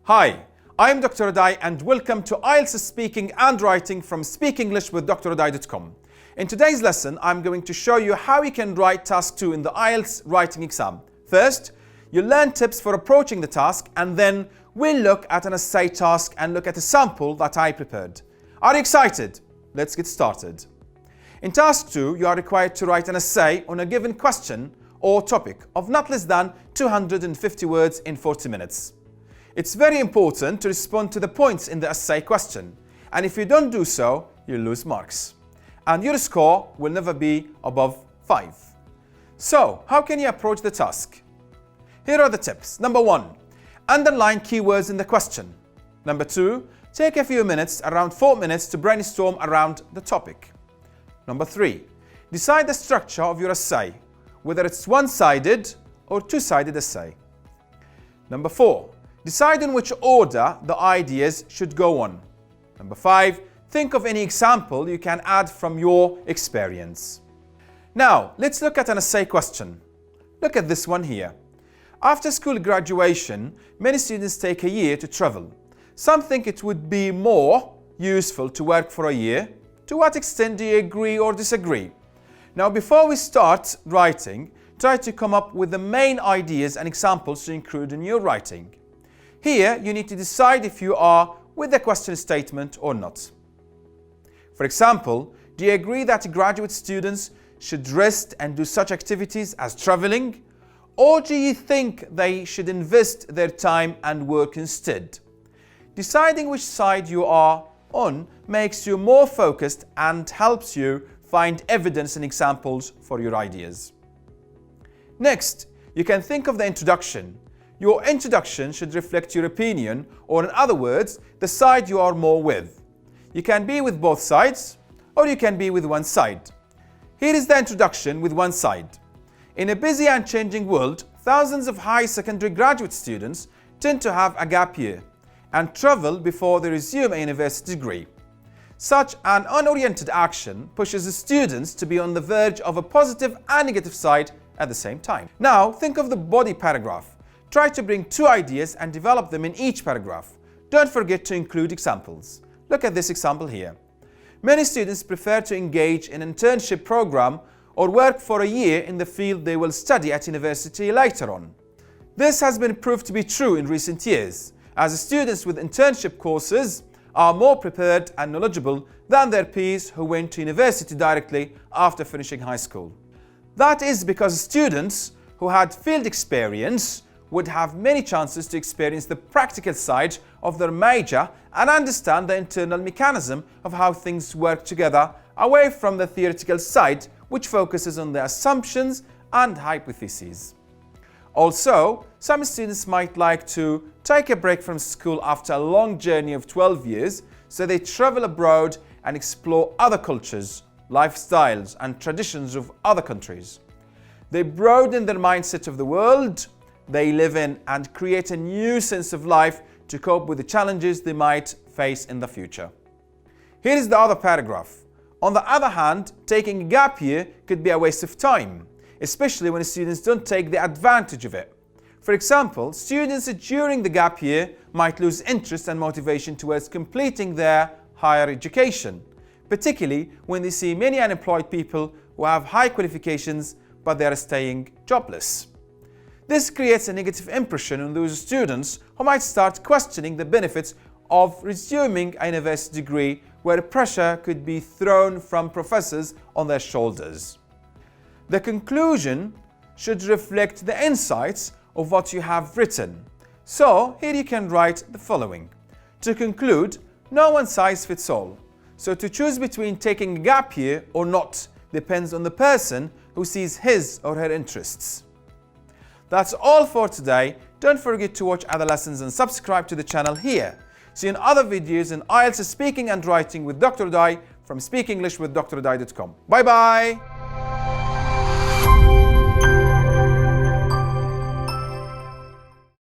Hi, I'm Dr. Adai and welcome to IELTS Speaking and Writing from speakenglish.dradai.com. In today's lesson, I'm going to show you how you can write Task 2 in the IELTS writing exam. First, you'll learn tips for approaching the task, and then we'll look at an essay task and look at a sample that I prepared. Are you excited? Let's get started. In Task 2, you are required to write an essay on a given question or topic of not less than 250 words in 40 minutes. It's very important to respond to the points in the essay question, and if you don't do so, you'll lose marks. And your score will never be above 5. So, how can you approach the task? Here are the tips. Number 1, underline keywords in the question. Number 2, take a few minutes, around 4 minutes, to brainstorm around the topic. Number 3, decide the structure of your essay, whether it's one-sided or two-sided essay. Number 4, decide in which order the ideas should go on. Number 5, think of any example you can add from your experience. Now, let's look at an essay question. Look at this one here. After school graduation, many students take a year to travel. Some think it would be more useful to work for a year. To what extent do you agree or disagree? Now, before we start writing, try to come up with the main ideas and examples to include in your writing. Here, you need to decide if you are with the question statement or not. For example, do you agree that graduate students should rest and do such activities as traveling? Or do you think they should invest their time and work instead? Deciding which side you are on makes you more focused and helps you find evidence and examples for your ideas. Next, you can think of the introduction. Your introduction should reflect your opinion, or in other words, the side you are more with. You can be with both sides, or you can be with one side. Here is the introduction with one side. In a busy and changing world, thousands of high secondary graduate students tend to have a gap year and travel before they resume a university degree. Such an unoriented action pushes the students to be on the verge of a positive and negative side at the same time. Now, think of the body paragraph. Try to bring 2 ideas and develop them in each paragraph. Don't forget to include examples. Look at this example here. Many students prefer to engage in an internship program or work for a year in the field they will study at university later on. This has been proved to be true in recent years, as students with internship courses are more prepared and knowledgeable than their peers who went to university directly after finishing high school. That is because students who had field experience would have many chances to experience the practical side of their major and understand the internal mechanism of how things work together, away from the theoretical side, which focuses on the assumptions and hypotheses. Also, some students might like to take a break from school after a long journey of 12 years, so they travel abroad and explore other cultures, lifestyles, and traditions of other countries. They broaden their mindset of the world they live in and create a new sense of life to cope with the challenges they might face in the future. Here is the other paragraph. On the other hand, taking a gap year could be a waste of time, especially when students don't take the advantage of it. For example, students during the gap year might lose interest and motivation towards completing their higher education, particularly when they see many unemployed people who have high qualifications but they are staying jobless. This creates a negative impression on those students who might start questioning the benefits of resuming a university degree, where pressure could be thrown from professors on their shoulders. The conclusion should reflect the insights of what you have written. So here you can write the following. To conclude, no one size fits all. So to choose between taking a gap year or not depends on the person who sees his or her interests. That's all for today. Don't forget to watch other lessons and subscribe to the channel here. See you in other videos in IELTS Speaking and Writing with Dr. Adai from speakenglish.dradai.com. Bye bye!